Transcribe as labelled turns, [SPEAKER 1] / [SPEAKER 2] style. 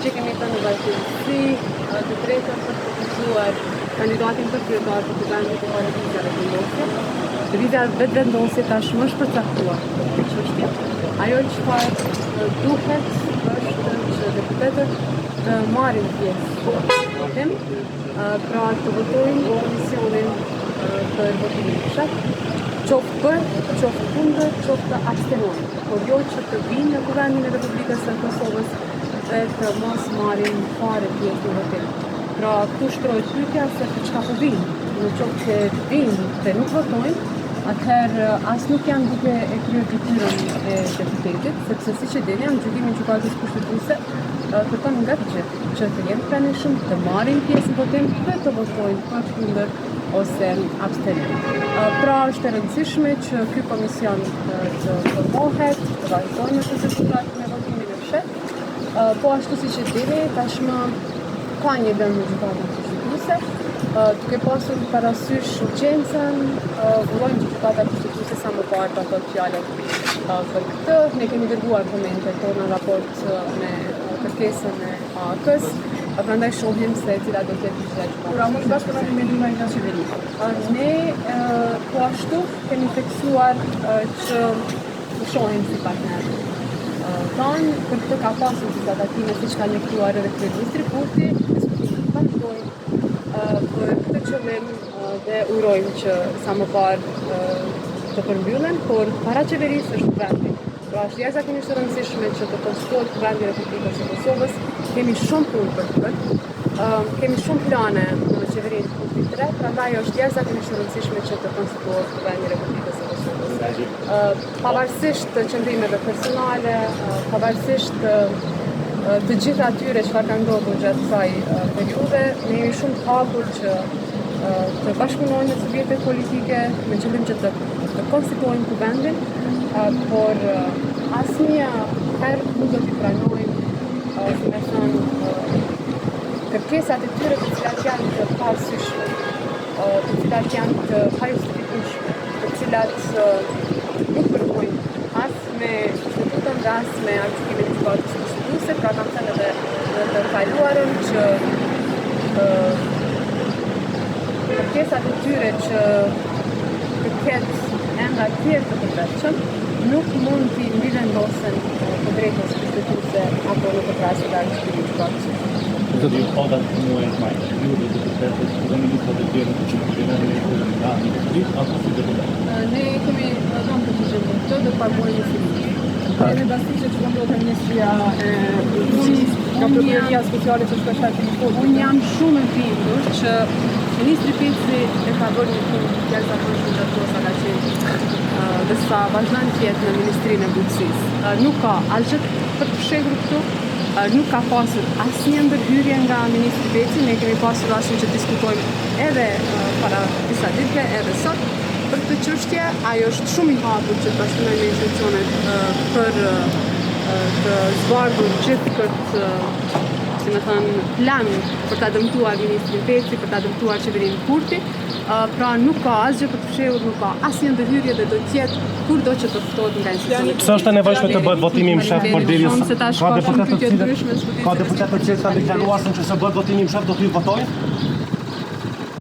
[SPEAKER 1] që kemi të në vazhdimësi të drejtën për të përgjuar kandidatin për kryetar të Kuvendit të Paraqitjeve vendose. Lëvizja vetvendosje tashmë është përcaktuar këtë çështje. Ajo çfarë duhet është që deputetët të marrin pjesë në votim, pra të votojnë komisionin për votimin e fshat, qoftë për, qoftë kundër, qoftë të abstenojnë, por jo që të vinë në Kuvendin e Republikës së Kosovës dhe të mos marrin fare pjesë në votim. Pra, këtu shtrohet pyetja se për çka po vinë. Në qoftë që vinë dhe nuk votojnë, atëherë as nuk janë duke e kryer detyrën e deputetit, sepse siç e dini, në gjykimin gjykatës kushtetuese kërkon nga të gjithë që të jenë pranishëm, të marrin pjesë në votim dhe të votojnë për kundër ose abstenojnë. Pra është e rëndësishme që ky komision të formohet, të vazhdojnë në procedurat me votimin e fshet, po ashtu siç e dini, tashmë ka një dëm në gjykatën kushtetuese, duke pasur parasysh urgjencën, urojmë që gjykata kushtetuese sa më parë ta thotë fjalën për këtë. Ne kemi dërguar komente tonë në raport me kërkesën e AK-s, prandaj shohim se cila do të jetë gjykata.
[SPEAKER 2] Pra mos bashkë me mendimin nga qeveria.
[SPEAKER 1] Ne po ashtu kemi teksuar që të shohim si partner. Tanë, për këtë ka pasur disa takime siç ka njoftuar edhe kryeministri Kurti, diskutimet vazhdojnë për këtë qëllim dhe urojmë që sa më parë të përmbyllen, por para qeverisë është Kuvendi. Pra është jashtëzakonisht e rëndësishme që të konsultohet Kuvendi i Republikës së Kosovës. Kemi shumë punë për të bërë. Kemi shumë plane në qeverinë Kurti 3, prandaj është jashtëzakonisht e rëndësishme që të konsultohet Kuvendi i Republikës së Kosovës. Pavarësisht të qëndrimeve personale, pavarësisht të gjitha atyre çfarë ka ndodhur gjatë kësaj periudhe, ne jemi shumë të hapur që të bashkëpunojmë me subjektet politike me qëllim që të konstituojmë Kuvendin, por asnjë herë nuk do t'i pranojmë, si më thënë, kërkesat e tyre të cilat janë të pasyshme, të cilat janë të pajustifikueshme, të cilat nuk përkojnë as me statutën dhe as me artikimin e gjykatës kushtetuese, pra kam thënë edhe në të kaluarën që kërkesat e tyre që të ketë enda tjerë të përveçëm nuk mund t'i mbivendosen të drejtës kushtetuese apo në të krahasë të artikimin e gjykatës kushtetuese.
[SPEAKER 3] Do të thotë muaj të maj, ju do të deputetët dhe ministrat e tjerë që përgjigjen nga ministrit apo si deputet.
[SPEAKER 1] Ne kemi dhënë përgjigjen për këtë, do të paguajmë si ministri.
[SPEAKER 2] Kemi dashur që të ndodhë ministria e Justicisë, nga prokuroria speciale që është shkaqur në kohë.
[SPEAKER 1] Unë jam shumë e bindur që ministri Peci e ka bërë një punë jashtëzakonisht gjatë kohës së qenë dhe sa vazhdon të jetë në Ministrinë e Bujqësisë. Nuk ka asgjë për të fshehur këtu. Nuk ka pasur asnjë ndërhyrje nga ministri Peci, ne kemi pasur rastin që diskutojmë edhe para disa ditëve, edhe sot për këtë çështje. Ajo është shumë i hapur që të bashkëpunojmë me institucionet për të zbardhur gjithë këtë, si më thënë, plan për ta dëmtuar ministrin Peci, për ta dëmtuar qeverinë Kurti. Pra nuk ka asgjë për të fshehur, nuk ka asnjë ndërhyrje dhe do të jetë kurdo që të ftohet nga institucionet.
[SPEAKER 3] Pse është e nevojshme të bëhet votimi i mshat për
[SPEAKER 1] derisa ka deputetë të cilët
[SPEAKER 3] kanë deklaruar se nëse bëhet votimi i mshat do të votojnë?